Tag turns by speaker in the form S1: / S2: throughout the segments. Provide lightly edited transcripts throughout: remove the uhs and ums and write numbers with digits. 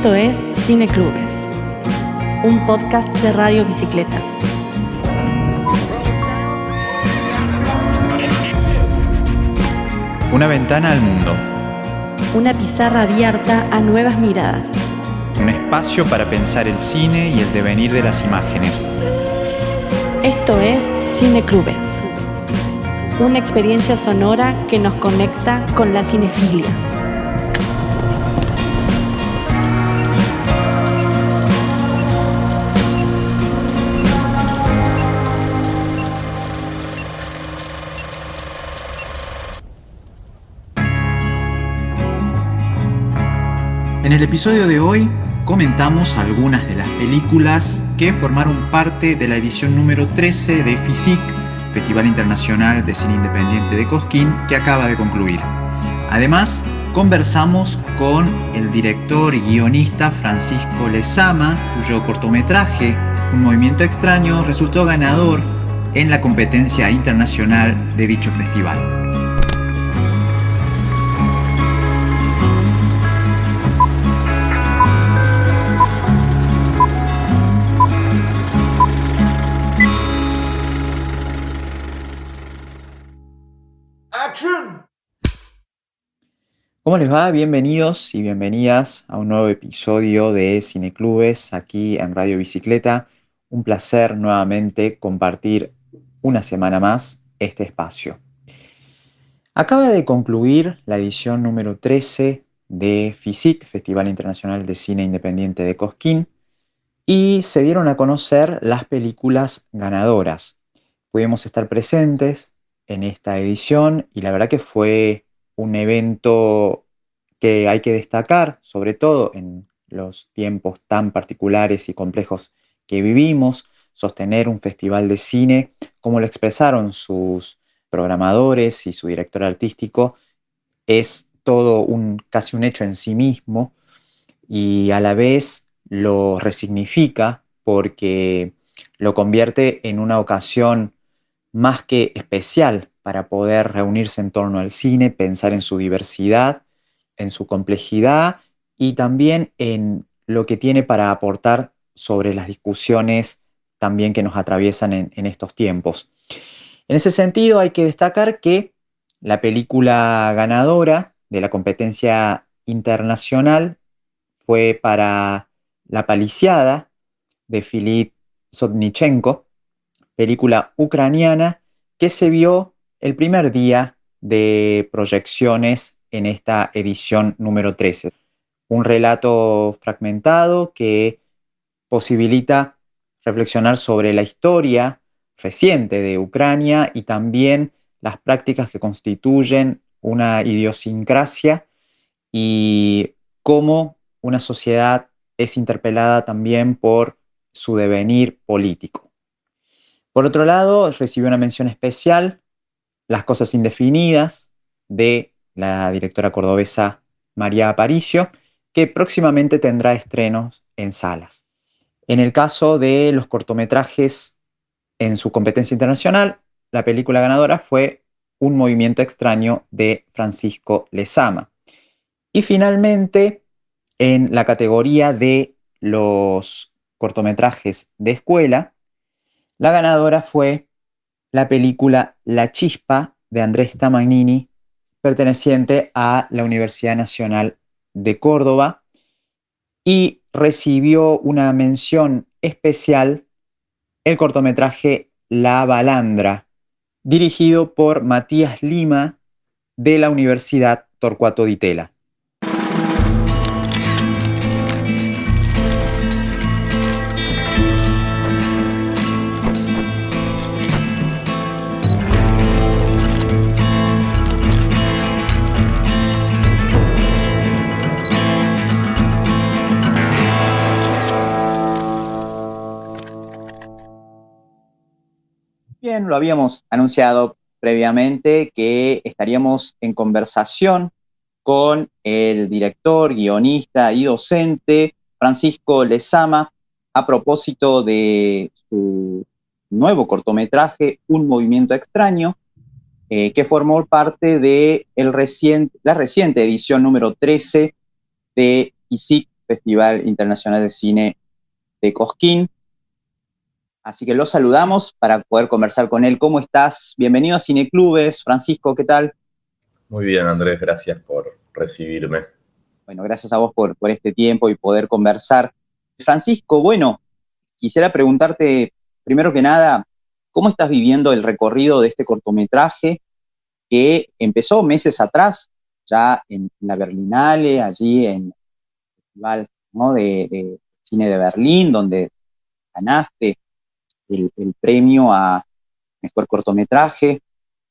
S1: Esto es Cineclubes, un podcast de Radio Bicicleta.
S2: Una ventana al mundo.
S1: Una pizarra abierta a nuevas miradas.
S2: Un espacio para pensar el cine y el devenir de las imágenes.
S1: Esto es Cineclubes, una experiencia sonora que nos conecta con la cinefilia.
S2: En el episodio de hoy comentamos algunas de las películas que formaron parte de la edición número 13 de FICIC, Festival Internacional de Cine Independiente de Cosquín, que acaba de concluir. Además, conversamos con el director y guionista Francisco Lezama, cuyo cortometraje, Un movimiento extraño, resultó ganador en la competencia internacional de dicho festival. ¿Cómo les va? Bienvenidos y bienvenidas a un nuevo episodio de Cineclubes aquí en Radio Bicicleta. Un placer nuevamente compartir una semana más este espacio. Acaba de concluir la edición número 13 de FICIC, Festival Internacional de Cine Independiente de Cosquín, y se dieron a conocer las películas ganadoras. Pudimos estar presentes en esta edición y la verdad que fue un evento que hay que destacar, sobre todo en los tiempos tan particulares y complejos que vivimos. Sostener un festival de cine, como lo expresaron sus programadores y su director artístico, es todo casi un hecho en sí mismo y a la vez lo resignifica porque lo convierte en una ocasión más que especial para poder reunirse en torno al cine, pensar en su diversidad, en su complejidad y también en lo que tiene para aportar sobre las discusiones también que nos atraviesan en estos tiempos. En ese sentido hay que destacar que la película ganadora de la competencia internacional fue para La Paliciada de Filip Sotnichenko, película ucraniana que se vio el primer día de proyecciones en esta edición número 13. Un relato fragmentado que posibilita reflexionar sobre la historia reciente de Ucrania y también las prácticas que constituyen una idiosincrasia y cómo una sociedad es interpelada también por su devenir político. Por otro lado, recibió una mención especial Las cosas indefinidas de la directora cordobesa María Aparicio, que próximamente tendrá estrenos en salas. En el caso de los cortometrajes en su competencia internacional, la película ganadora fue Un movimiento extraño de Francisco Lezama. Y finalmente, en la categoría de los cortometrajes de escuela, la ganadora fue la película La Chispa de Andrés Tamagnini, perteneciente a la Universidad Nacional de Córdoba, y recibió una mención especial el cortometraje La Balandra, dirigido por Matías Lima de la Universidad Torcuato Di Tella. Bien, lo habíamos anunciado previamente que estaríamos en conversación con el director, guionista y docente Francisco Lezama a propósito de su nuevo cortometraje Un movimiento extraño, que formó parte de la reciente edición número 13 de FICIC
S3: Festival Internacional de Cine de Cosquín. Así que lo saludamos para poder conversar con él. ¿Cómo estás? Bienvenido a Cineclubes. Francisco, ¿qué tal?
S4: Muy bien, Andrés, gracias por recibirme.
S3: Bueno, gracias a vos por este tiempo y poder conversar. Francisco, bueno, quisiera preguntarte, primero que nada, ¿cómo estás viviendo el recorrido de este cortometraje que empezó meses atrás, ya en la Berlinale, allí en el Festival, ¿no?, de Cine de Berlín, donde ganaste el premio a mejor cortometraje,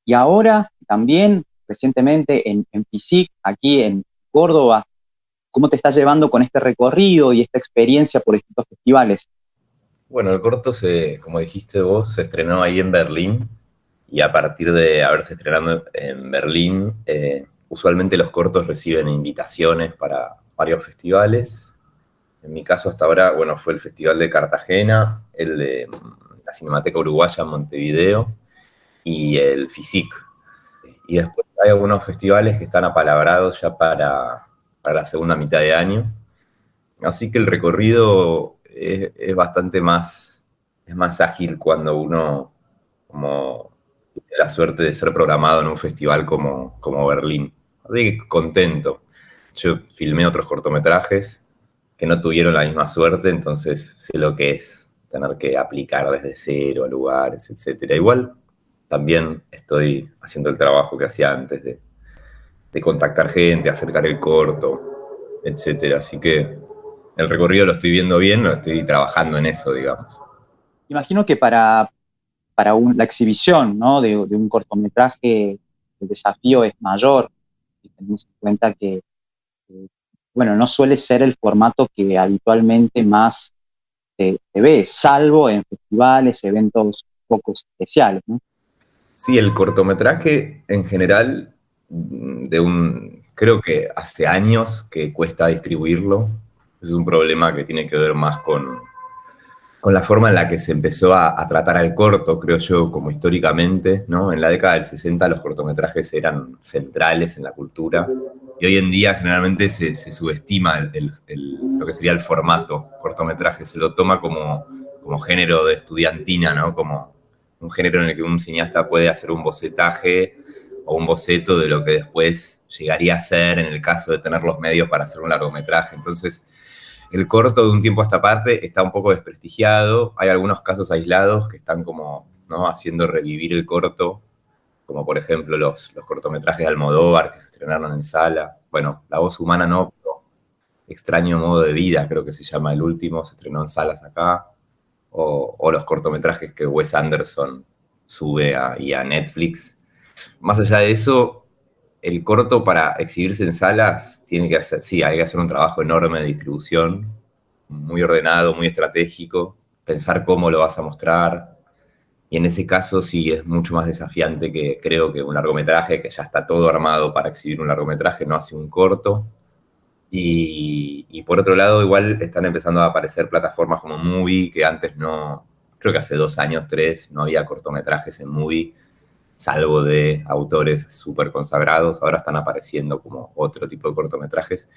S3: y ahora también recientemente en FICIC, aquí en Córdoba? ¿Cómo te estás llevando con este recorrido y esta experiencia por estos festivales?
S4: Bueno, el corto, como dijiste vos, se estrenó ahí en Berlín, y a partir de haberse estrenado en Berlín, usualmente los cortos reciben invitaciones para varios festivales. En mi caso, hasta ahora, bueno, fue el Festival de Cartagena, el de la Cinemateca Uruguaya en Montevideo y el FICIC. Y después hay algunos festivales que están apalabrados ya para la segunda mitad de año. Así que el recorrido es bastante más, es más ágil cuando uno como tiene la suerte de ser programado en un festival como Berlín. Así que contento. Yo filmé otros cortometrajes que no tuvieron la misma suerte, entonces sé lo que es tener que aplicar desde cero a lugares, etcétera. Igual también estoy haciendo el trabajo que hacía antes de contactar gente, acercar el corto, etcétera. Así que el recorrido lo estoy viendo bien, lo estoy trabajando en eso, digamos.
S3: Imagino que para la exhibición, ¿no?, de un cortometraje, el desafío es mayor, y tenemos en cuenta que, bueno, no suele ser el formato que habitualmente más se ve, salvo en festivales, eventos pocos especiales, ¿no?
S4: Sí, el cortometraje en general, creo que hace años que cuesta distribuirlo. Es un problema que tiene que ver más con la forma en la que se empezó a tratar al corto, creo yo, como históricamente, ¿no? En la década del 60 los cortometrajes eran centrales en la cultura, y hoy en día generalmente se subestima lo que sería el formato cortometraje, se lo toma como género de estudiantina, ¿no? Como un género en el que un cineasta puede hacer un bocetaje o un boceto de lo que después llegaría a ser en el caso de tener los medios para hacer un largometraje. Entonces, el corto de un tiempo a esta parte está un poco desprestigiado. Hay algunos casos aislados que están como, ¿no?, haciendo revivir el corto, como por ejemplo los cortometrajes de Almodóvar que se estrenaron en sala. Bueno, La voz humana no, pero Extraño modo de vida, creo que se llama el último, se estrenó en salas acá. O los cortometrajes que Wes Anderson sube y a Netflix. Más allá de eso, el corto para exhibirse en salas hay que hacer un trabajo enorme de distribución, muy ordenado, muy estratégico, pensar cómo lo vas a mostrar, y en ese caso sí es mucho más desafiante que creo que un largometraje, que ya está todo armado para exhibir un largometraje, no hace un corto. Y por otro lado, igual están empezando a aparecer plataformas como Movie, que antes no, creo que hace 2 años, 3, no había cortometrajes en Movie, salvo de autores súper consagrados. Ahora están apareciendo como otro tipo de cortometrajes.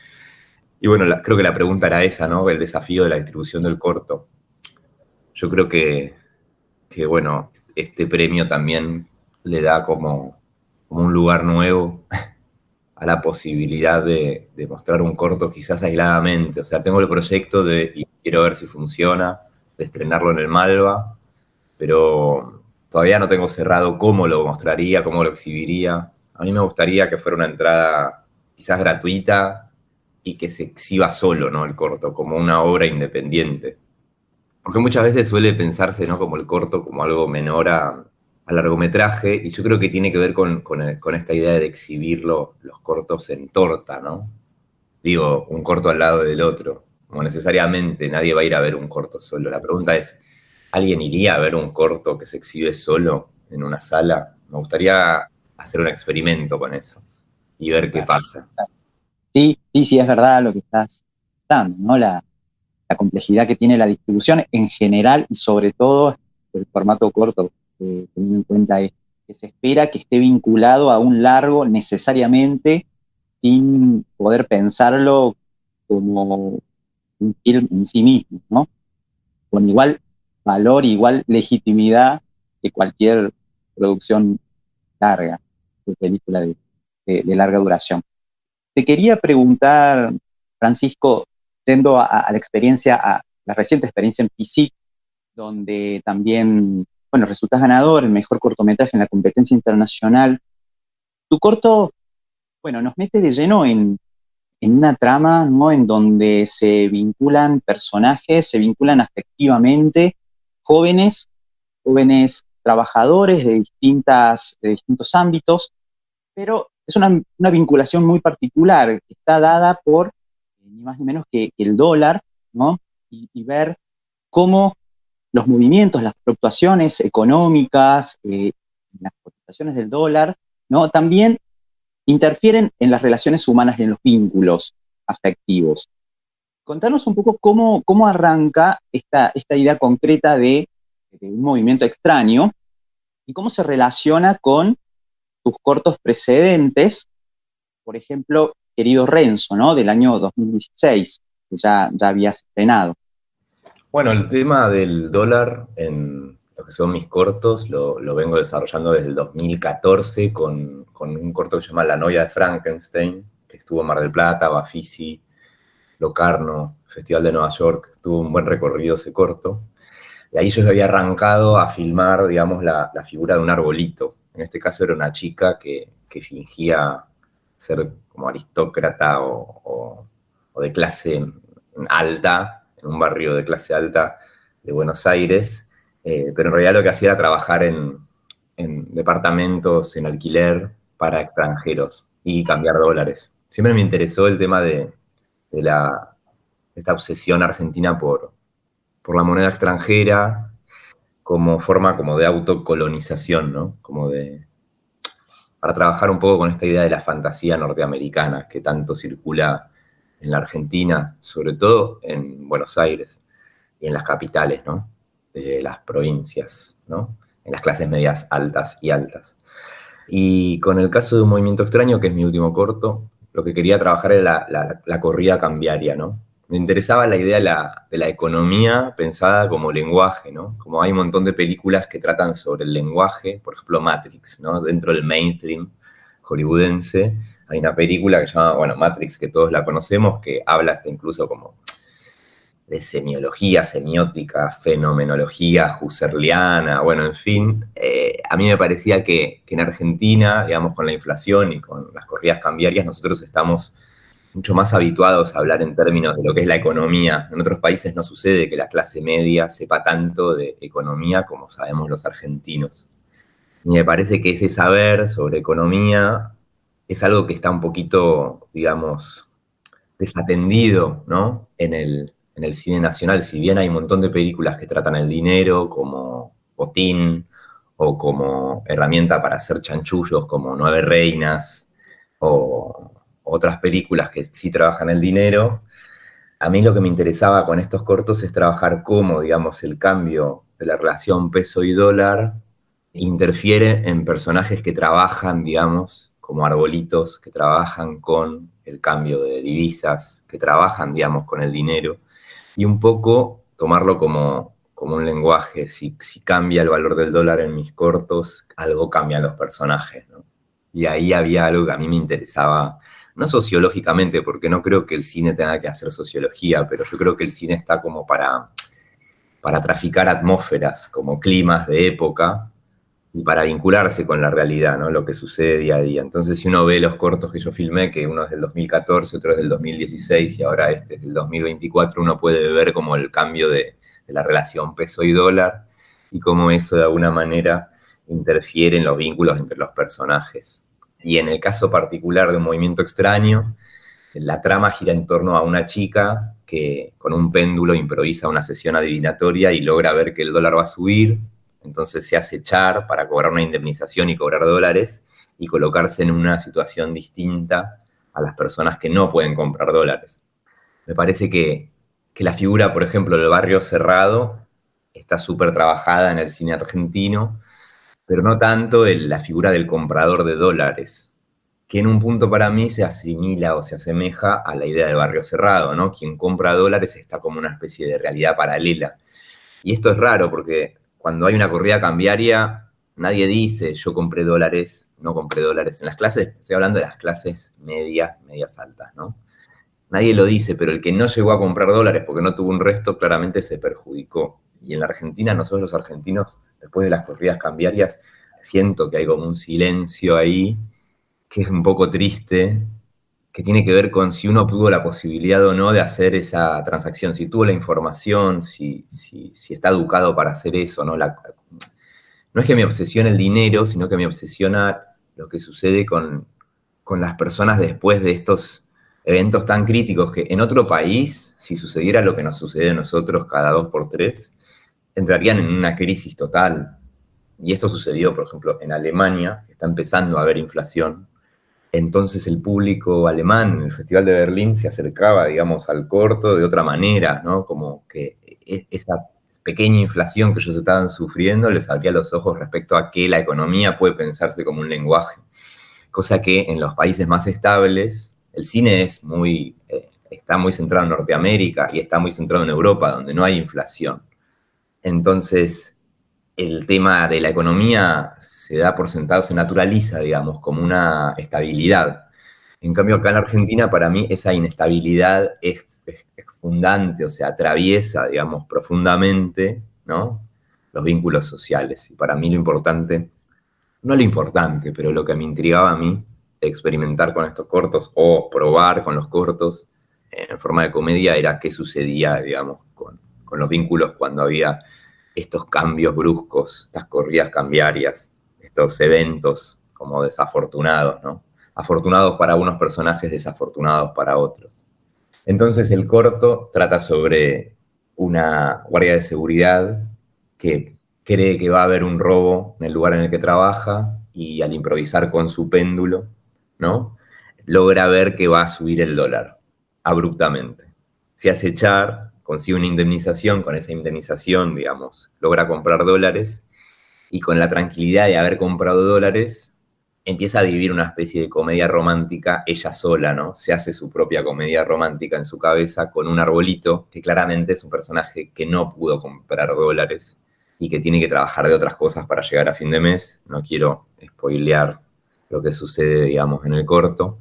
S4: Y bueno, creo que la pregunta era esa, ¿no? El desafío de la distribución del corto. Yo creo que bueno, este premio también le da como un lugar nuevo a la posibilidad de mostrar un corto quizás aisladamente. O sea, tengo el proyecto y quiero ver si funciona, de estrenarlo en el Malva, pero todavía no tengo cerrado cómo lo mostraría, cómo lo exhibiría. A mí me gustaría que fuera una entrada quizás gratuita y que se exhiba solo, ¿no?, el corto, como una obra independiente. Porque muchas veces suele pensarse, ¿no?, como el corto como algo menor al largometraje, y yo creo que tiene que ver con esta idea de exhibir los cortos en torta, ¿no? Digo, un corto al lado del otro. Como necesariamente nadie va a ir a ver un corto solo. La pregunta es, ¿alguien iría a ver un corto que se exhibe solo en una sala? Me gustaría hacer un experimento con eso y ver qué pasa.
S3: Sí, es verdad lo que estás dando, ¿no? La complejidad que tiene la distribución en general y sobre todo el formato corto, teniendo en cuenta que se espera que esté vinculado a un largo necesariamente, sin poder pensarlo como un film en sí mismo, ¿no? Con igual valor, igual legitimidad que cualquier producción larga, de película de larga duración. Te quería preguntar, Francisco, yendo a la experiencia, a la reciente experiencia en PISIC, donde también, bueno, resultas ganador, el mejor cortometraje en la competencia internacional. Tu corto, bueno, nos mete de lleno en una trama, ¿no? En donde se vinculan personajes, se vinculan afectivamente jóvenes, jóvenes trabajadores de distintos ámbitos, pero es una vinculación muy particular, que está dada por ni más ni menos que el dólar, ¿no? Y ver cómo los movimientos, las fluctuaciones económicas, las cotizaciones del dólar, ¿no? También interfieren en las relaciones humanas y en los vínculos afectivos. Contanos un poco cómo arranca esta idea concreta de un movimiento extraño y cómo se relaciona con tus cortos precedentes, por ejemplo, Querido Renzo, ¿no? Del año 2016, que ya habías estrenado.
S4: Bueno, el tema del dólar en lo que son mis cortos lo vengo desarrollando desde el 2014 con un corto que se llama La novia de Frankenstein, que estuvo en Mar del Plata, Bafisi, Locarno, Festival de Nueva York. Tuvo un buen recorrido ese corto. Y ahí yo había arrancado a filmar, digamos, la figura de un arbolito. En este caso era una chica que fingía ser como aristócrata o de clase alta, en un barrio de clase alta de Buenos Aires, pero en realidad lo que hacía era trabajar en departamentos en alquiler para extranjeros y cambiar dólares. Siempre me interesó el tema de esta obsesión argentina por la moneda extranjera como forma como de autocolonización, ¿no? Para trabajar un poco con esta idea de la fantasía norteamericana que tanto circula en la Argentina, sobre todo en Buenos Aires y en las capitales, ¿no? De las provincias, ¿no? En las clases medias altas y altas. Y con el caso de Un movimiento extraño, que es mi último corto, lo que quería trabajar era la corrida cambiaria, ¿no? Me interesaba la idea de la economía pensada como lenguaje, ¿no? Como hay un montón de películas que tratan sobre el lenguaje, por ejemplo Matrix, ¿no? Dentro del mainstream hollywoodense hay una película que se llama, bueno, Matrix, que todos la conocemos, que habla hasta incluso como de semiología, semiótica, fenomenología husserliana, bueno, en fin. A mí me parecía que en Argentina, digamos, con la inflación y con las corridas cambiarias, nosotros estamos mucho más habituados a hablar en términos de lo que es la economía. En otros países no sucede que la clase media sepa tanto de economía como sabemos los argentinos. Y me parece que ese saber sobre economía es algo que está un poquito, digamos, desatendido, ¿no? En el cine nacional. Si bien hay un montón de películas que tratan el dinero como botín o como herramienta para hacer chanchullos como Nueve Reinas o otras películas que sí trabajan el dinero, a mí lo que me interesaba con estos cortos es trabajar cómo, digamos, el cambio de la relación peso y dólar interfiere en personajes que trabajan, digamos, como arbolitos, que trabajan con el cambio de divisas, que trabajan, digamos, con el dinero, y un poco tomarlo como un lenguaje. Si cambia el valor del dólar en mis cortos, algo cambia en los personajes, ¿no? Y ahí había algo que a mí me interesaba, no sociológicamente, porque no creo que el cine tenga que hacer sociología, pero yo creo que el cine está como para traficar atmósferas, como climas de época, y para vincularse con la realidad, ¿no? Lo que sucede día a día. Entonces, si uno ve los cortos que yo filmé, que uno es del 2014, otro es del 2016 y ahora este es del 2024, uno puede ver como el cambio de la relación peso y dólar y cómo eso de alguna manera interfiere en los vínculos entre los personajes. Y en el caso particular de Un movimiento extraño, la trama gira en torno a una chica que con un péndulo improvisa una sesión adivinatoria y logra ver que el dólar va a subir. Entonces se hace echar para cobrar una indemnización y cobrar dólares y colocarse en una situación distinta a las personas que no pueden comprar dólares. Me parece que la figura, por ejemplo, del barrio cerrado está súper trabajada en el cine argentino, pero no tanto la figura del comprador de dólares. que en un punto para mí se asimila o se asemeja a la idea del barrio cerrado, ¿no? Quien compra dólares está como una especie de realidad paralela. Y esto es raro porque cuando hay una corrida cambiaria, nadie dice yo compré dólares, no compré dólares. En las clases, estoy hablando de las clases medias, medias altas, ¿no? Nadie lo dice, pero el que no llegó a comprar dólares porque no tuvo un resto, claramente se perjudicó. Y en la Argentina, nosotros los argentinos, después de las corridas cambiarias, siento que hay como un silencio ahí, que es un poco triste, que tiene que ver con si uno tuvo la posibilidad o no de hacer esa transacción, si tuvo la información, si está educado para hacer eso, ¿no? No es que me obsesione el dinero, sino que me obsesiona lo que sucede con las personas después de estos eventos tan críticos que en otro país, si sucediera lo que nos sucede a nosotros cada 2 por 3, entrarían en una crisis total. Y esto sucedió, por ejemplo, en Alemania, que está empezando a haber inflación. Entonces el público alemán en el Festival de Berlín se acercaba, digamos, al corto de otra manera, ¿no? Como que esa pequeña inflación que ellos estaban sufriendo les abría los ojos respecto a que la economía puede pensarse como un lenguaje. Cosa que en los países más estables, el cine está muy centrado en Norteamérica y está muy centrado en Europa, donde no hay inflación. Entonces, el tema de la economía se da por sentado, se naturaliza, digamos, como una estabilidad. En cambio, acá en Argentina, para mí, esa inestabilidad es fundante, o sea, atraviesa, digamos, profundamente, ¿no? Los vínculos sociales. Y para mí lo importante, no lo importante, pero lo que me intrigaba a mí, experimentar con estos cortos o probar con los cortos en forma de comedia, era qué sucedía, digamos, con los vínculos cuando había estos cambios bruscos, estas corridas cambiarias, estos eventos como desafortunados, ¿no? Afortunados para unos personajes, desafortunados para otros. Entonces el corto trata sobre una guardia de seguridad que cree que va a haber un robo en el lugar en el que trabaja y al improvisar con su péndulo, ¿no? Logra ver que va a subir el dólar abruptamente. Se hace echar, consigue una indemnización, con esa indemnización, digamos, logra comprar dólares y con la tranquilidad de haber comprado dólares empieza a vivir una especie de comedia romántica ella sola, ¿no? Se hace su propia comedia romántica en su cabeza con un arbolito, que claramente es un personaje que no pudo comprar dólares y que tiene que trabajar de otras cosas para llegar a fin de mes. No quiero spoilear lo que sucede, digamos, en el corto,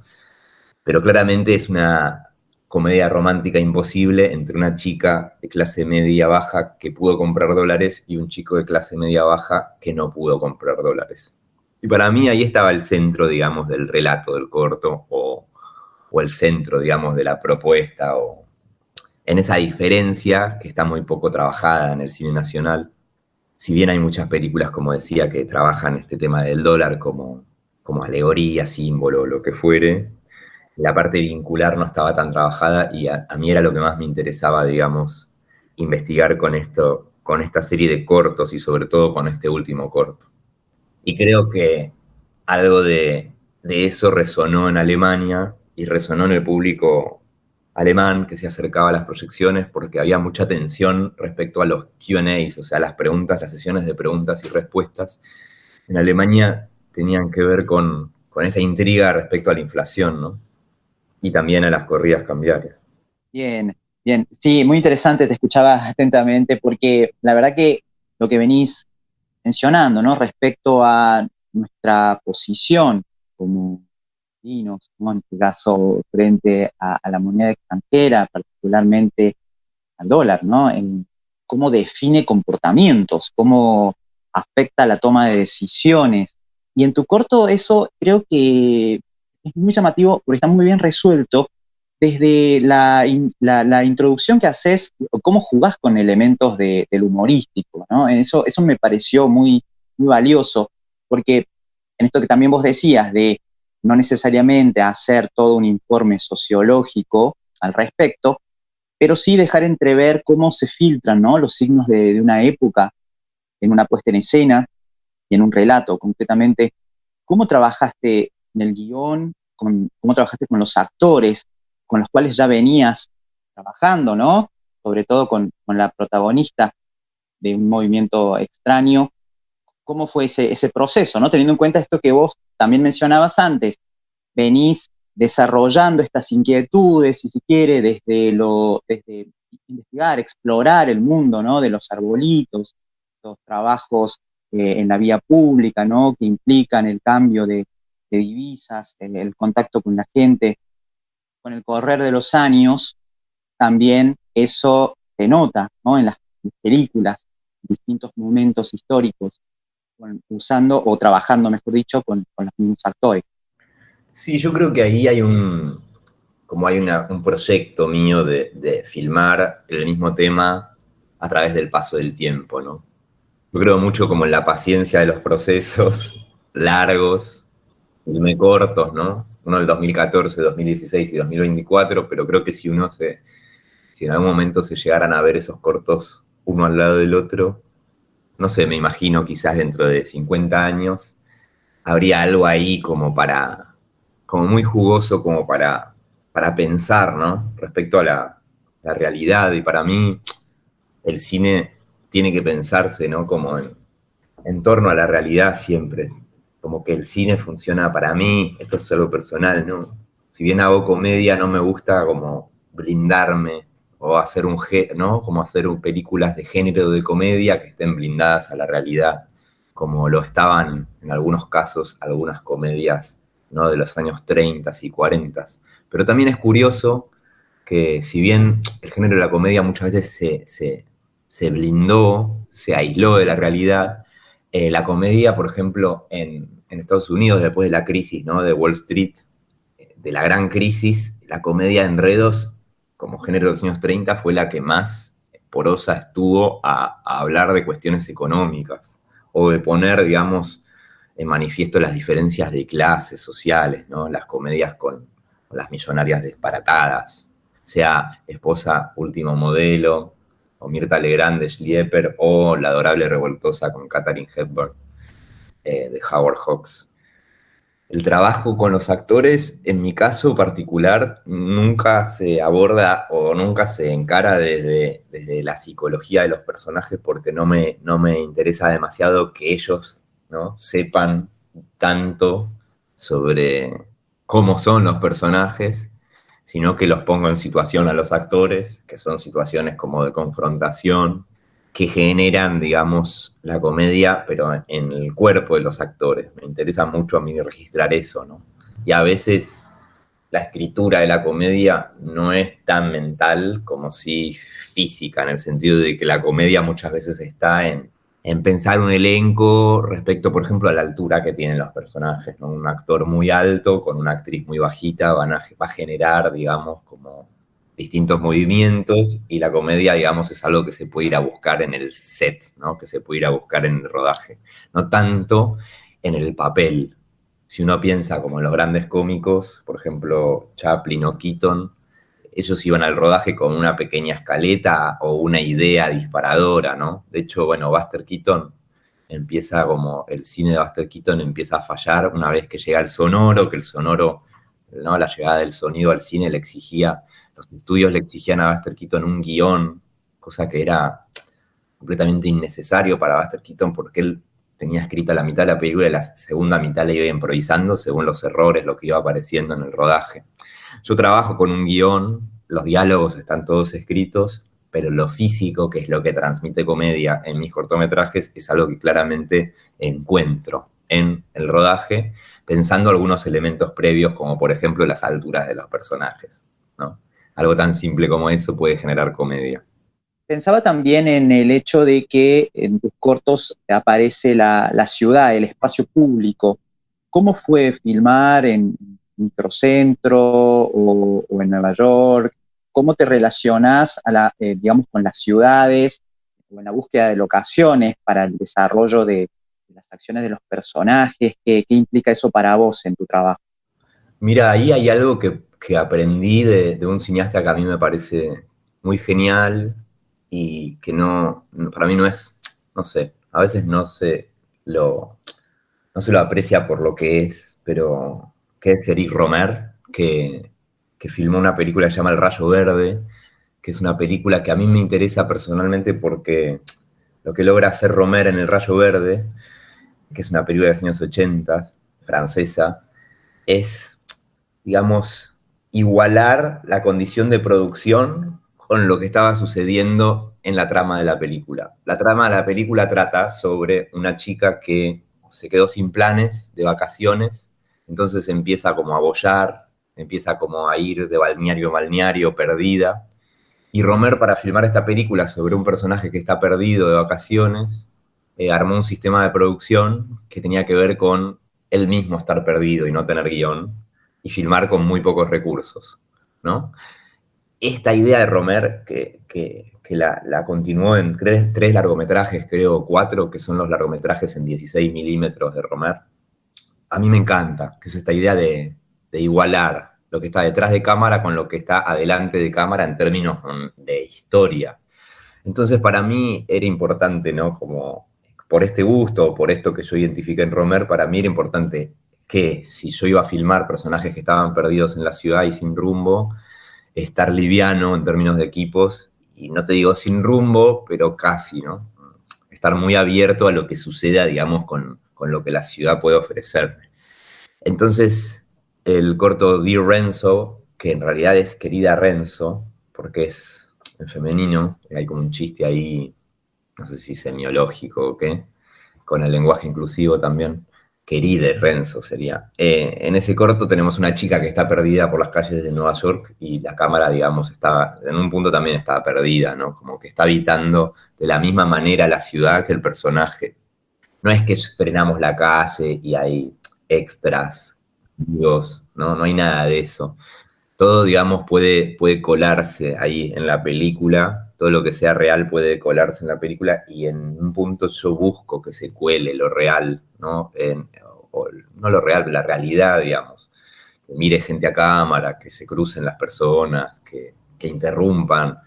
S4: pero claramente es una comedia romántica imposible entre una chica de clase media baja que pudo comprar dólares y un chico de clase media baja que no pudo comprar dólares. Y para mí ahí estaba el centro, digamos, del relato del corto o el centro, digamos, de la propuesta o en esa diferencia que está muy poco trabajada en el cine nacional. Si bien hay muchas películas, como decía, que trabajan este tema del dólar como alegoría, símbolo, lo que fuere, la parte vincular no estaba tan trabajada y a mí era lo que más me interesaba, digamos, investigar con esta serie de cortos y sobre todo con este último corto. Y creo que algo de eso resonó en Alemania y resonó en el público alemán que se acercaba a las proyecciones porque había mucha tensión respecto a los Q&As, o sea, las preguntas, las sesiones de preguntas y respuestas. En Alemania tenían que ver con esta intriga respecto a la inflación, ¿no? Y también a las corridas cambiarias.
S3: Bien, bien. Sí, muy interesante, te escuchaba atentamente porque la verdad que lo que venís mencionando, ¿no? Respecto a nuestra posición como argentinos, ¿no? En este caso frente a la moneda extranjera, particularmente al dólar, ¿no? En cómo define comportamientos, cómo afecta la toma de decisiones. Y en tu corto eso creo que es muy llamativo porque está muy bien resuelto desde la introducción que haces, o cómo jugás con elementos del humorístico, ¿no? Eso me pareció muy, muy valioso, porque en esto que también vos decías, de no necesariamente hacer todo un informe sociológico al respecto, pero sí dejar entrever cómo se filtran, ¿no? Los signos de una época en una puesta en escena y en un relato, concretamente. ¿Cómo trabajaste en el guión? ¿Cómo trabajaste con los actores con los cuales ya venías trabajando, ¿no? Sobre todo con la protagonista de Un movimiento extraño. ¿Cómo fue ese proceso, ¿no? Teniendo en cuenta esto que vos también mencionabas antes, venís desarrollando estas inquietudes, si se quiere, desde investigar, explorar el mundo, ¿no? De los arbolitos, los trabajos en la vía pública, ¿no? Que implican el cambio de divisas, el contacto con la gente. Con el correr de los años, también eso se nota, ¿no? En las películas, en distintos momentos históricos, usando o trabajando, mejor dicho, con los mismos actores.
S4: Sí, yo creo que ahí hay un proyecto mío de filmar el mismo tema a través del paso del tiempo, ¿no? Yo creo mucho como en la paciencia de los procesos largos, y cortos, ¿no? Uno del 2014, 2016 y 2024, pero creo que si en algún momento se llegaran a ver esos cortos uno al lado del otro, no sé, me imagino quizás dentro de 50 años, habría algo ahí como muy jugoso como para pensar, ¿no? Respecto a la realidad. Y para mí, el cine tiene que pensarse, ¿no? Como en torno a la realidad siempre. Como que el cine funciona para mí, esto es algo personal, ¿no? Si bien hago comedia, no me gusta como blindarme o hacer ¿no? Como hacer películas de género de comedia que estén blindadas a la realidad, como lo estaban en algunos casos algunas comedias, ¿no? De los años 30 y 40. Pero también es curioso que si bien el género de la comedia muchas veces se blindó, se aisló de la realidad, la comedia, por ejemplo, en Estados Unidos, después de la crisis, ¿no? De Wall Street, de la gran crisis, la comedia de enredos, como género de los años 30, fue la que más porosa estuvo a hablar de cuestiones económicas, o de poner, digamos, en manifiesto las diferencias de clases sociales, ¿no? Las comedias con las millonarias disparatadas, sea Esposa Último Modelo, o Mirta Legrand de Schlieper, o La Adorable Revoltosa con Katharine Hepburn, de Howard Hawks. El trabajo con los actores, en mi caso particular, nunca se aborda o nunca se encara desde la psicología de los personajes, porque no me interesa demasiado que ellos, ¿no? Sepan tanto sobre cómo son los personajes, sino que los pongo en situación a los actores, que son situaciones como de confrontación, que generan, digamos, la comedia, pero en el cuerpo de los actores. Me interesa mucho a mí registrar eso, ¿no? Y a veces la escritura de la comedia no es tan mental como si física, en el sentido de que la comedia muchas veces está en pensar un elenco respecto, por ejemplo, a la altura que tienen los personajes, ¿no? Un actor muy alto con una actriz muy bajita va a generar, digamos, como distintos movimientos, y la comedia, digamos, es algo que se puede ir a buscar en el set, ¿no? Que se puede ir a buscar en el rodaje, no tanto en el papel. Si uno piensa como en los grandes cómicos, por ejemplo, Chaplin o Keaton, ellos iban al rodaje con una pequeña escaleta o una idea disparadora, ¿no? De hecho, bueno, el cine de Buster Keaton empieza a fallar una vez que llega el sonoro, que el sonoro, ¿no? La llegada del sonido al cine los estudios le exigían a Buster Keaton un guión, cosa que era completamente innecesario para Buster Keaton, porque él tenía escrita la mitad de la película y la segunda mitad la iba improvisando según los errores, lo que iba apareciendo en el rodaje. Yo trabajo con un guión, los diálogos están todos escritos, pero lo físico, que es lo que transmite comedia en mis cortometrajes, es algo que claramente encuentro en el rodaje, pensando algunos elementos previos, como por ejemplo las alturas de los personajes, ¿no? Algo tan simple como eso puede generar comedia.
S3: Pensaba también en el hecho de que en tus cortos aparece la ciudad, el espacio público. ¿Cómo fue filmar en Microcentro o en Nueva York? ¿Cómo te relacionás digamos, con las ciudades o en la búsqueda de locaciones para el desarrollo de las acciones de los personajes? ¿Qué implica eso para vos en tu trabajo?
S4: Mira, ahí hay algo que aprendí de un cineasta que a mí me parece muy genial y que para mí no es, no sé, a veces no se lo aprecia por lo que es, pero que es Eric Romer, que filmó una película que se llama El Rayo Verde, que es una película que a mí me interesa personalmente porque lo que logra hacer Romer en El Rayo Verde, que es una película de los años 80, francesa, es digamos, igualar la condición de producción con lo que estaba sucediendo en la trama de la película. La trama de la película trata sobre una chica que se quedó sin planes de vacaciones, entonces empieza como a bollar, empieza como a ir de balneario a balneario, perdida. Y Romer, para filmar esta película sobre un personaje que está perdido de vacaciones, armó un sistema de producción que tenía que ver con él mismo estar perdido y no tener guión, y filmar con muy pocos recursos, ¿no? Esta idea de Romer, que la continuó en tres largometrajes, creo, 4, que son los largometrajes en 16 milímetros de Romer, a mí me encanta, que es esta idea de igualar lo que está detrás de cámara con lo que está adelante de cámara en términos de historia. Entonces, para mí era importante, ¿no? Como por este gusto, por esto que yo identifiqué en Romer, para mí era importante que si yo iba a filmar personajes que estaban perdidos en la ciudad y sin rumbo, estar liviano en términos de equipos, y no te digo sin rumbo, pero casi, ¿no? Estar muy abierto a lo que suceda, digamos, con lo que la ciudad puede ofrecerme. Entonces, el corto Dear Renzo, que en realidad es Querida Renzo, porque es en femenino, hay como un chiste ahí, no sé si semiológico o qué, con el lenguaje inclusivo también. Querida Renzo sería. En ese corto tenemos una chica que está perdida por las calles de Nueva York y la cámara, digamos, está, en un punto también está perdida, ¿no? Como que está habitando de la misma manera la ciudad que el personaje. No es que frenamos la calle y hay extras, amigos, ¿no? No hay nada de eso. Todo, digamos, puede colarse ahí en la película, todo lo que sea real puede colarse en la película, y en un punto yo busco que se cuele lo real, ¿no? No lo real, la realidad, digamos. Que mire gente a cámara, que se crucen las personas, que interrumpan,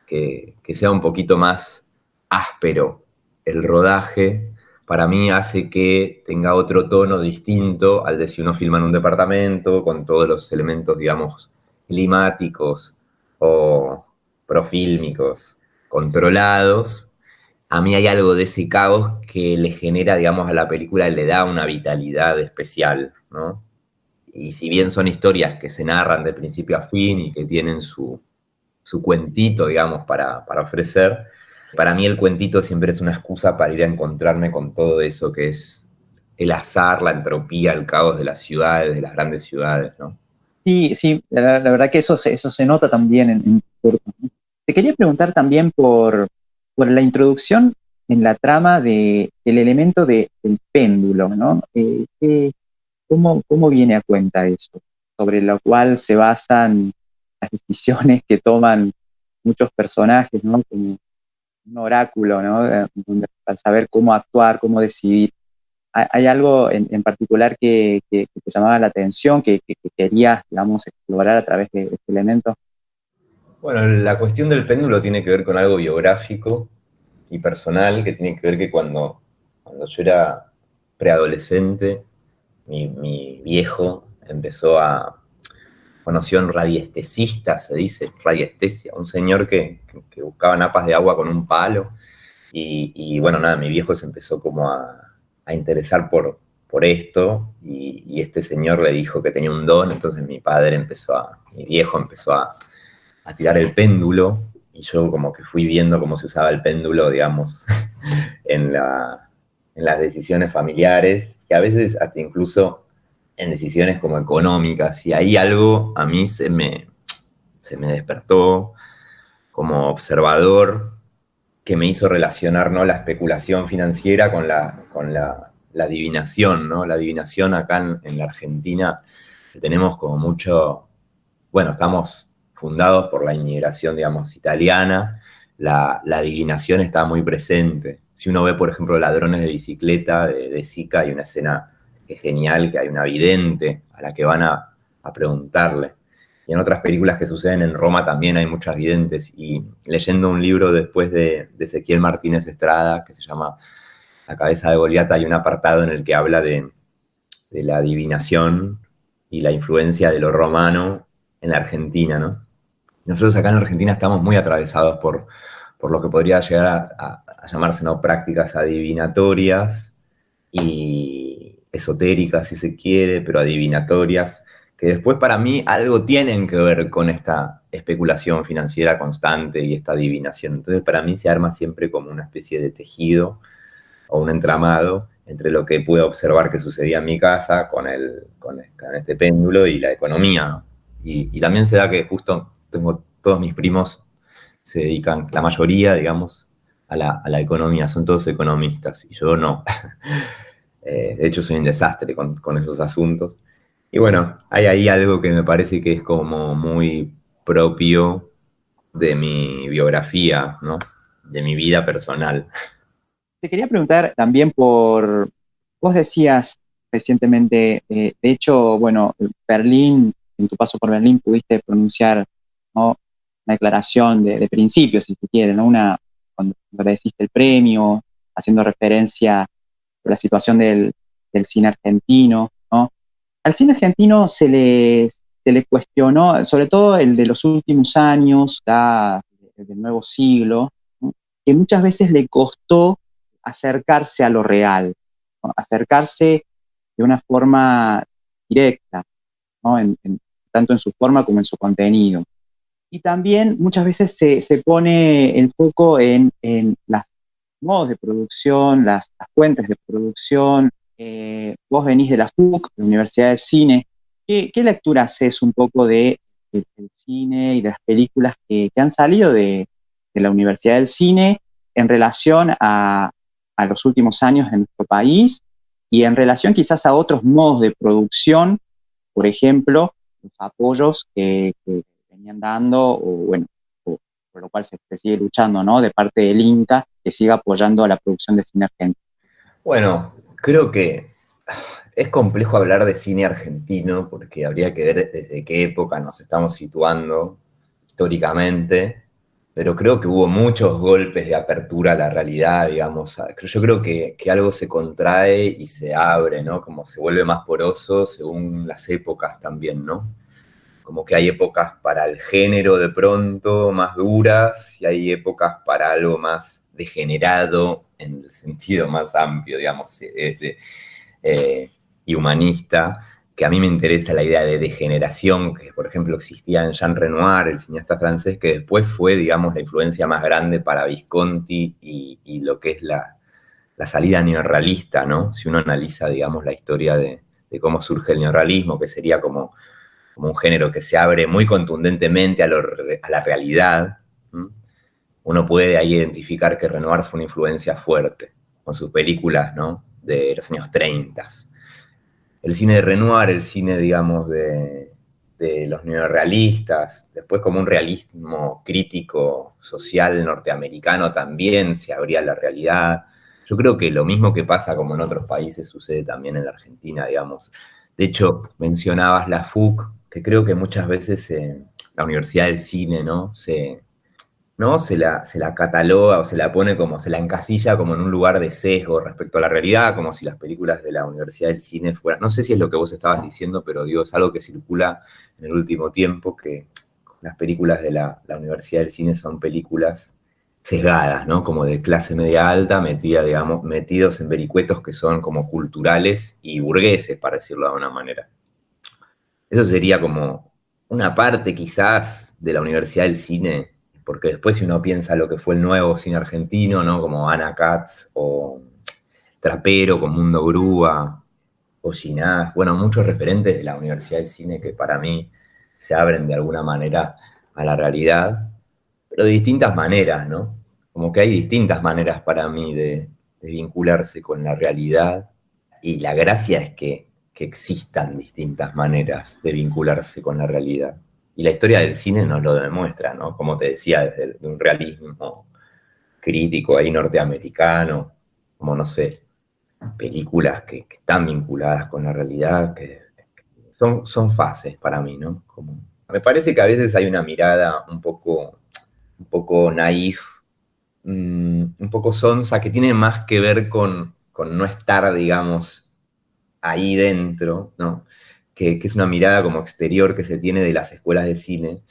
S4: que sea un poquito más áspero el rodaje. Para mí hace que tenga otro tono distinto al de si uno filma en un departamento, con todos los elementos, digamos, climáticos o profílmicos controlados. A mí hay algo de ese caos que le genera, digamos, a la película, le da una vitalidad especial, ¿no? Y si bien son historias que se narran de principio a fin y que tienen su cuentito, digamos, para ofrecer, para mí el cuentito siempre es una excusa para ir a encontrarme con todo eso que es el azar, la entropía, el caos de las ciudades, de las grandes ciudades, ¿no?
S3: Sí, sí, la verdad que eso se nota también en corto, ¿no? Te quería preguntar también por la introducción en la trama del elemento del péndulo, ¿no? ¿Cómo viene a cuenta eso? Sobre lo cual se basan las decisiones que toman muchos personajes, ¿no? Como un oráculo, ¿no? Para saber cómo actuar, cómo decidir. ¿Hay algo en particular que te llamaba la atención, que querías, digamos, explorar a través de este elemento?
S4: Bueno, la cuestión del péndulo tiene que ver con algo biográfico y personal, que tiene que ver que cuando yo era preadolescente, mi viejo conoció a un radiestesista, se dice, radiestesia, un señor que buscaba napas de agua con un palo, y bueno, nada, mi viejo se empezó como a interesar por esto, y este señor le dijo que tenía un don. Entonces mi viejo empezó a tirar el péndulo, y yo como que fui viendo cómo se usaba el péndulo, digamos, en las decisiones familiares, que a veces hasta incluso en decisiones como económicas, y ahí algo a mí se me despertó como observador, que me hizo relacionar, ¿no?, la especulación financiera con la adivinación, ¿no? La adivinación acá en la Argentina, que tenemos como mucho, bueno, estamos fundados por la inmigración, digamos, italiana. La adivinación está muy presente. Si uno ve, por ejemplo, Ladrones de Bicicleta de Sica, hay una escena que es genial, que hay una vidente a la que van a preguntarle. Y en otras películas que suceden en Roma también hay muchas videntes. Y leyendo un libro después de Ezequiel Martínez Estrada, que se llama La cabeza de Goliat, hay un apartado en el que habla de la adivinación y la influencia de lo romano en la Argentina, ¿no? Nosotros acá en Argentina estamos muy atravesados por lo que podría llegar a llamarse, ¿no?, prácticas adivinatorias y esotéricas, si se quiere, pero adivinatorias, que después para mí algo tienen que ver con esta especulación financiera constante y esta adivinación. Entonces para mí se arma siempre como una especie de tejido o un entramado entre lo que pude observar que sucedía en mi casa con este péndulo y la economía, ¿no? Y también se da que justo tengo todos mis primos se dedican, la mayoría, digamos, a la economía, son todos economistas, y yo no. De hecho, soy un desastre con esos asuntos. Y bueno, hay ahí algo que me parece que es como muy propio de mi biografía, ¿no? De mi vida personal.
S3: Te quería preguntar también vos decías recientemente, de hecho, bueno, Berlín, en tu paso por Berlín pudiste pronunciar, ¿no?, una declaración de principios, si se quiere, ¿no? Cuando agradeciste el premio, haciendo referencia a la situación del cine argentino, ¿no? Al cine argentino se le cuestionó, sobre todo el de los últimos años, ya del nuevo siglo, ¿no?, que muchas veces le costó acercarse a lo real, ¿no?, acercarse de una forma directa, ¿no?, tanto en su forma como en su contenido. Y también muchas veces se pone el foco en los modos de producción, las fuentes de producción. Vos venís de la FUC, de la Universidad del Cine. ¿Qué lectura haces un poco del cine y de las películas que han salido de la Universidad del Cine en relación a los últimos años en nuestro país y en relación quizás a otros modos de producción, por ejemplo, los apoyos que venían dando, o bueno, por lo cual se sigue luchando, ¿no?, de parte del INCA, que siga apoyando a la producción de cine argentino?
S4: Bueno, creo que es complejo hablar de cine argentino porque habría que ver desde qué época nos estamos situando históricamente, pero creo que hubo muchos golpes de apertura a la realidad, digamos. Yo creo que algo se contrae y se abre, ¿no? Como se vuelve más poroso según las épocas también, ¿no? Como que hay épocas para el género de pronto más duras y hay épocas para algo más degenerado en el sentido más amplio, digamos, y humanista, que a mí me interesa la idea de degeneración, que por ejemplo existía en Jean Renoir, el cineasta francés, que después fue, digamos, la influencia más grande para Visconti y lo que es la salida neorrealista, ¿no? Si uno analiza, digamos, la historia de cómo surge el neorrealismo, que sería como un género que se abre muy contundentemente a la realidad, ¿m? Uno puede ahí identificar que Renoir fue una influencia fuerte con sus películas, ¿no?, de los años 30. El cine de Renoir, el cine, digamos, de los neorrealistas, después como un realismo crítico social norteamericano también se abría a la realidad. Yo creo que lo mismo que pasa como en otros países sucede también en la Argentina, digamos. De hecho, mencionabas la FUC, que creo que muchas veces la Universidad del Cine, ¿no?, ¿no? Se la cataloga o se la pone como, se la encasilla como en un lugar de sesgo respecto a la realidad, como si las películas de la Universidad del Cine fueran, no sé si es lo que vos estabas diciendo, pero digo, es algo que circula en el último tiempo, que las películas de la Universidad del Cine son películas sesgadas, ¿no? Como de clase media alta, digamos, metidos en vericuetos que son como culturales y burgueses, para decirlo de alguna manera. Eso sería como una parte quizás de la Universidad del Cine, porque después si uno piensa lo que fue el nuevo cine argentino, ¿no?, como Ana Katz o Trapero con Mundo Grúa o Ginás, bueno, muchos referentes de la Universidad del Cine que para mí se abren de alguna manera a la realidad, pero de distintas maneras, ¿no? Como que hay distintas maneras para mí de vincularse con la realidad, y la gracia es que existan distintas maneras de vincularse con la realidad. Y la historia del cine nos lo demuestra, ¿no? Como te decía, desde un realismo crítico ahí norteamericano, como, no sé, películas que están vinculadas con la realidad, que son fases para mí, ¿no? Como, me parece que a veces hay una mirada un poco naif, un poco sonsa, que tiene más que ver con no estar, digamos, ahí dentro, ¿no? Que es una mirada como exterior que se tiene de las escuelas de cine,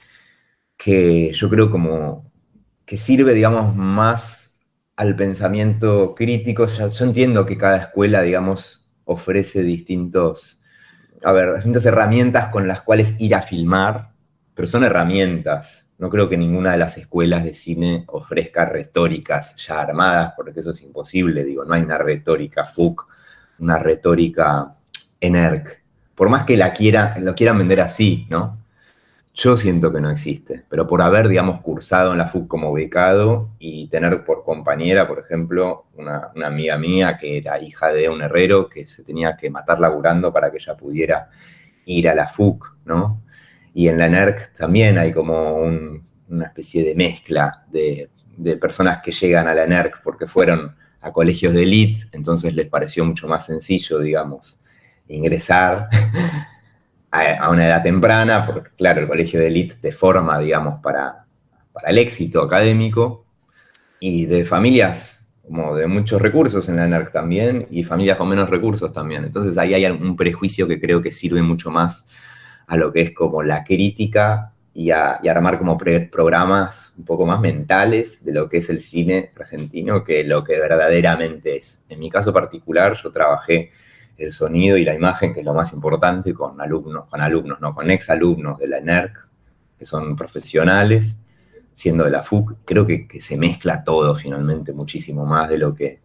S4: que yo creo como que sirve, digamos, más al pensamiento crítico. Yo entiendo que cada escuela, digamos, ofrece distintos a ver, distintas herramientas con las cuales ir a filmar, pero son herramientas. No creo que ninguna de las escuelas de cine ofrezca retóricas ya armadas, porque eso es imposible. Digo, no hay una retórica FUC, una retórica ENERC. Por más que lo quieran vender así, ¿no? Yo siento que no existe, pero por haber, digamos, cursado en la FUC como becado y tener por compañera, por ejemplo, una amiga mía que era hija de un herrero que se tenía que matar laburando para que ella pudiera ir a la FUC, ¿no? Y en la NERC también hay como una especie de mezcla de personas que llegan a la NERC porque fueron a colegios de élite, entonces les pareció mucho más sencillo, digamos, ingresar a una edad temprana, porque claro, el colegio de élite te forma, digamos, para el éxito académico, y de familias como de muchos recursos en la NERC también, y familias con menos recursos también. Entonces ahí hay un prejuicio que creo que sirve mucho más a lo que es como la crítica y armar como programas un poco más mentales de lo que es el cine argentino que lo que verdaderamente es. En mi caso particular, yo trabajé el sonido y la imagen, que es lo más importante, con alumnos, ¿no? Con exalumnos de la NERC, que son profesionales, siendo de la FUC. Creo que se mezcla todo finalmente muchísimo más de lo que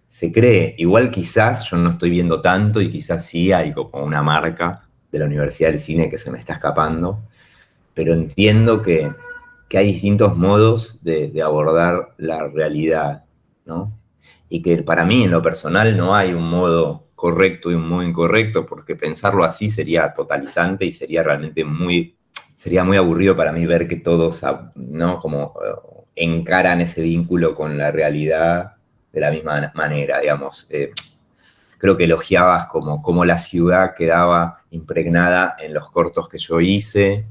S4: se cree. Igual quizás yo no estoy viendo tanto y quizás sí hay como una marca de la Universidad del Cine que se me está escapando, pero entiendo que hay distintos modos de abordar la realidad, ¿no? Y que para mí, en lo personal, no hay un modo correcto y un modo incorrecto, porque pensarlo así sería totalizante y sería muy aburrido para mí ver que todos, ¿no? Como encaran ese vínculo con la realidad de la misma manera, digamos. Creo que elogiabas como la ciudad quedaba impregnada en los cortos que yo hice,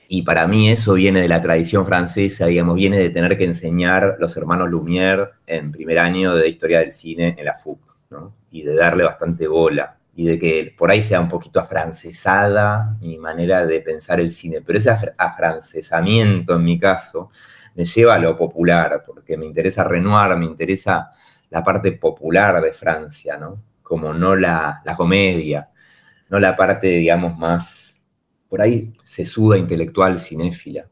S4: y para mí eso viene de la tradición francesa, digamos, viene de tener que enseñar los hermanos Lumière en primer año de Historia del Cine en la FUC, ¿no? Y de darle bastante bola, y de que por ahí sea un poquito afrancesada mi manera de pensar el cine, pero ese afrancesamiento en mi caso me lleva a lo popular, porque me interesa Renoir, me interesa la parte popular de Francia, ¿no? Como no la comedia, no la parte, digamos, más, por ahí, sesuda, intelectual, cinéfila.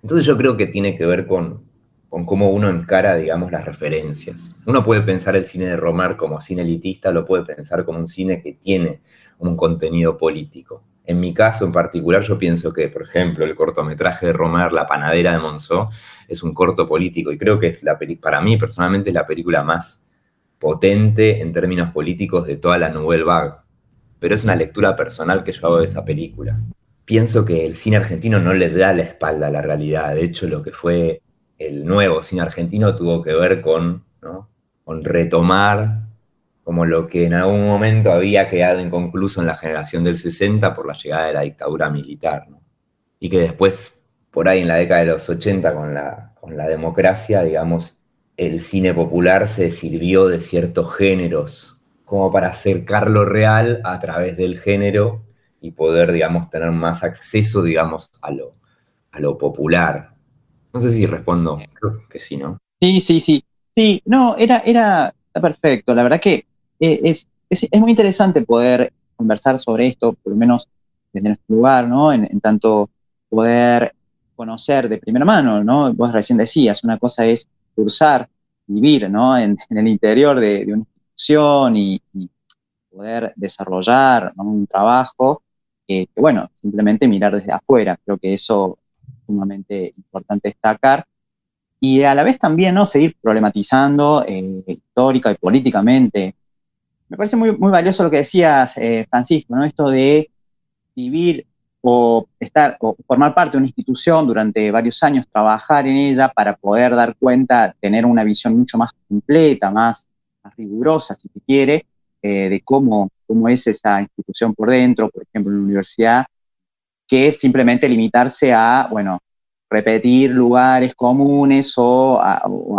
S4: Entonces yo creo que tiene que ver con cómo uno encara, digamos, las referencias. Uno puede pensar el cine de Romer como cine elitista, lo puede pensar como un cine que tiene un contenido político. En mi caso en particular, yo pienso que, por ejemplo, el cortometraje de Romer, La panadera de Monceau, es un corto político, y creo que es para mí personalmente es la película más potente en términos políticos de toda la Nouvelle Vague. Pero es una lectura personal que yo hago de esa película. Pienso que el cine argentino no le da la espalda a la realidad. De hecho, lo que fue el nuevo cine argentino tuvo que ver con, ¿no? Con retomar como lo que en algún momento había quedado inconcluso en la generación del 60 por la llegada de la dictadura militar, ¿no? Y que después, por ahí en la década de los 80, con la democracia, digamos, el cine popular se sirvió de ciertos géneros como para acercar lo real a través del género y poder, digamos, tener más acceso, digamos, a lo popular. No sé si respondo, creo que sí, ¿no?
S3: Sí, sí, sí. Sí, no, está perfecto. La verdad que es muy interesante poder conversar sobre esto, por lo menos desde nuestro lugar, ¿no? En tanto poder conocer de primera mano, ¿no? Vos recién decías, una cosa es cursar, vivir, ¿no? En el interior de una institución y poder desarrollar, ¿no? Un trabajo que, bueno, simplemente mirar desde afuera. Creo que eso es sumamente importante destacar. Y a la vez también, ¿no? Seguir problematizando histórica y políticamente. Me parece muy, muy valioso lo que decías, Francisco, ¿no? Esto de vivir o estar o formar parte de una institución durante varios años, trabajar en ella para poder dar cuenta, tener una visión mucho más completa, más rigurosa, si se quiere, de cómo es esa institución por dentro, por ejemplo, en la universidad, que simplemente limitarse a, bueno, repetir lugares comunes o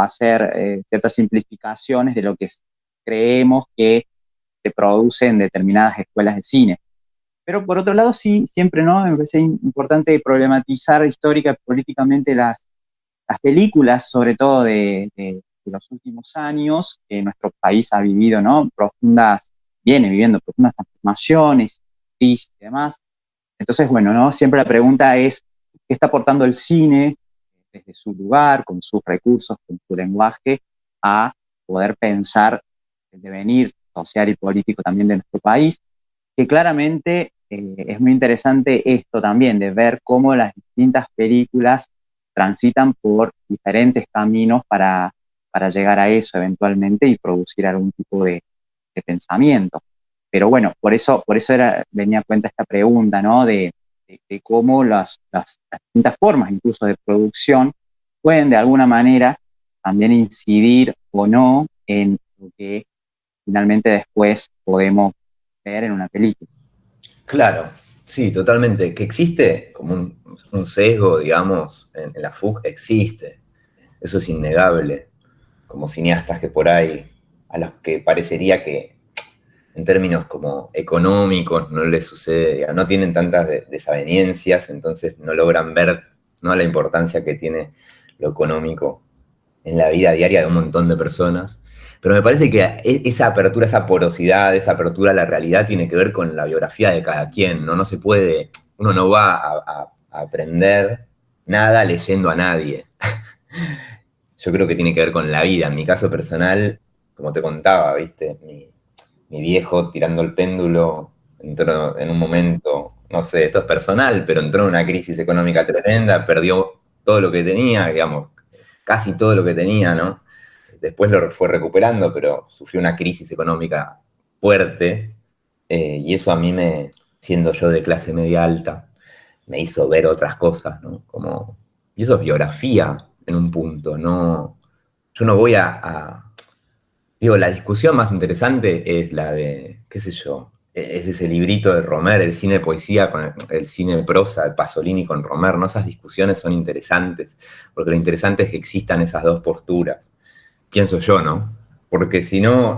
S3: hacer ciertas simplificaciones de lo que creemos que se produce en determinadas escuelas de cine. Pero por otro lado, sí, siempre, ¿no? Me parece importante problematizar histórica y políticamente las películas, sobre todo de los últimos años, que nuestro país ha vivido, ¿no? Viene viviendo profundas transformaciones, crisis y demás. Entonces, bueno, ¿no? Siempre la pregunta es, ¿qué está aportando el cine desde su lugar, con sus recursos, con su lenguaje, a poder pensar el devenir social y político también de nuestro país? Que claramente es muy interesante esto también, de ver cómo las distintas películas transitan por diferentes caminos para llegar a eso eventualmente y producir algún tipo de pensamiento. Pero bueno, por eso venía a cuenta esta pregunta, ¿no? De cómo las distintas formas, incluso de producción, pueden de alguna manera también incidir o no en lo que finalmente después podemos ver en una película.
S4: Claro, sí, totalmente. Que existe como un sesgo, digamos, en la FUC, existe. Eso es innegable. Como cineastas que por ahí, a los que parecería que en términos como económicos no les sucede, digamos, no tienen tantas desavenencias, entonces no logran ver, ¿no?, la importancia que tiene lo económico en la vida diaria de un montón de personas. Pero me parece que esa apertura, esa porosidad, esa apertura a la realidad tiene que ver con la biografía de cada quien, ¿no? No se puede, uno no va a aprender nada leyendo a nadie. Yo creo que tiene que ver con la vida. En mi caso personal, como te contaba, ¿viste? Mi viejo tirando el péndulo entró en un momento, no sé, esto es personal, pero entró en una crisis económica tremenda, perdió todo lo que tenía, digamos, casi todo lo que tenía, ¿no? Después lo fue recuperando, pero sufrió una crisis económica fuerte, y eso a mí, siendo yo de clase media alta, me hizo ver otras cosas, ¿no? Y eso es biografía en un punto, ¿no? Yo no voy digo, la discusión más interesante es la de, qué sé yo, es ese librito de Romer, el cine de poesía con el cine de prosa, el Pasolini con Romer, ¿no? Esas discusiones son interesantes, porque lo interesante es que existan esas dos posturas. Pienso yo, ¿no? Porque si no,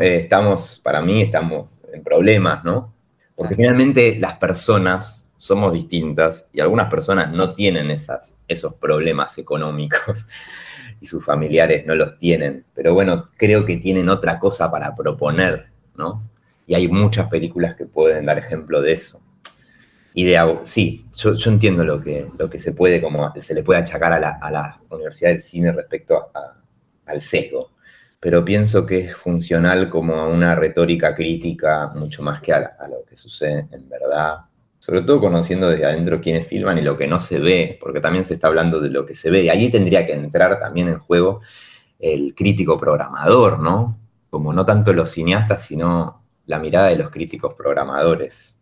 S4: para mí estamos en problemas, ¿no? Porque finalmente las personas somos distintas y algunas personas no tienen esos problemas económicos y sus familiares no los tienen. Pero bueno, creo que tienen otra cosa para proponer, ¿no? Y hay muchas películas que pueden dar ejemplo de eso. Sí, yo entiendo lo que se le puede achacar a la Universidad del Cine respecto al sesgo, pero pienso que es funcional como a una retórica crítica mucho más que a lo que sucede en verdad, sobre todo conociendo desde adentro quiénes filman y lo que no se ve, porque también se está hablando de lo que se ve, y allí tendría que entrar también en juego el crítico programador, ¿no? Como no tanto los cineastas, sino la mirada de los críticos programadores.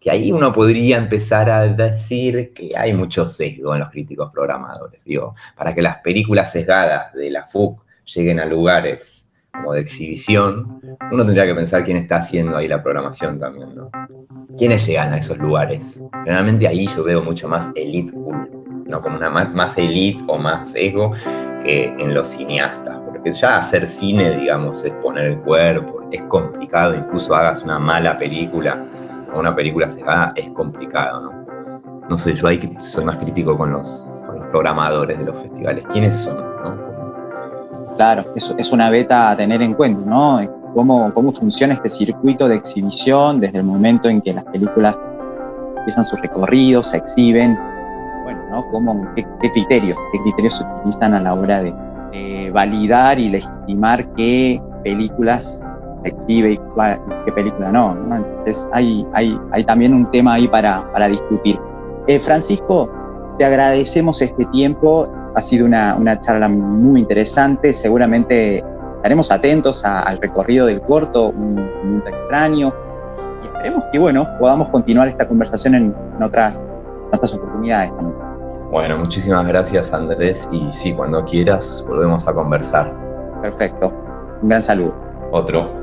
S4: Que ahí uno podría empezar a decir que hay mucho sesgo en los críticos programadores. Digo, para que las películas sesgadas de la FUC lleguen a lugares como de exhibición, uno tendría que pensar quién está haciendo ahí la programación también, ¿no? ¿Quiénes llegan a esos lugares? Generalmente ahí yo veo mucho más elite, ¿no? Como una más elite o más ego que en los cineastas. Porque ya hacer cine, digamos, es poner el cuerpo, es complicado, incluso hagas una mala película o una película sesgada, es complicado, ¿no? No sé, yo ahí soy más crítico con los programadores de los festivales. ¿Quiénes son, no?
S3: Claro, es una beta a tener en cuenta, ¿no? Cómo funciona este circuito de exhibición desde el momento en que las películas empiezan su recorrido, se exhiben, bueno, ¿no? ¿Qué criterios se utilizan a la hora de validar y legitimar qué películas se exhibe y qué película no, ¿no? Entonces hay también un tema ahí para discutir. Francisco, te agradecemos este tiempo. Ha sido una charla muy interesante. Seguramente estaremos atentos al recorrido del corto, Un Mundo Extraño, y esperemos que, bueno, podamos continuar esta conversación en otras oportunidades también.
S4: Bueno, muchísimas gracias, Andrés, y sí, cuando quieras volvemos a conversar.
S3: Perfecto. Un gran saludo.
S4: Otro.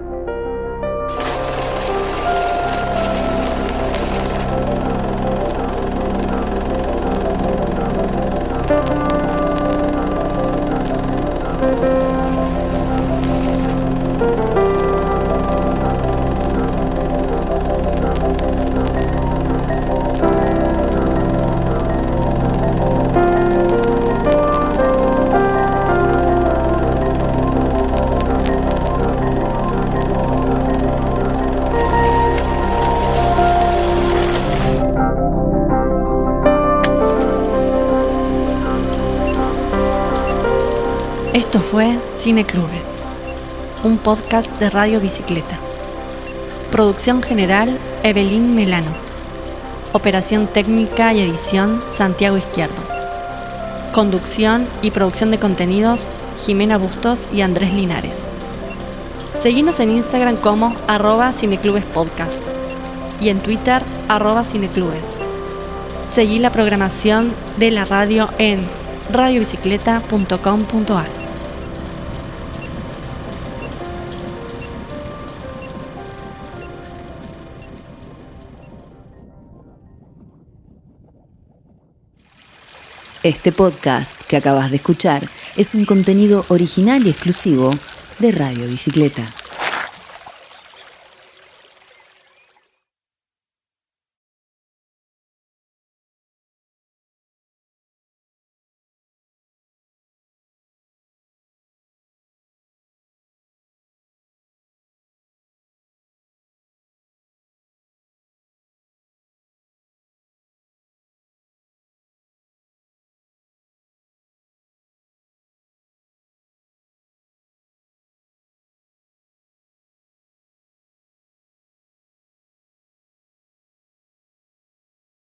S1: Esto fue Cineclubes, un podcast de Radio Bicicleta. Producción general, Evelyn Melano. Operación técnica y edición, Santiago Izquierdo. Conducción y producción de contenidos, Jimena Bustos y Andrés Linares. Seguinos en Instagram como @cineclubespodcast y en Twitter @cineclubes. Seguí la programación de la radio en radiobicicleta.com.ar.
S5: Este podcast que acabas de escuchar es un contenido original y exclusivo de Radio Bicicleta.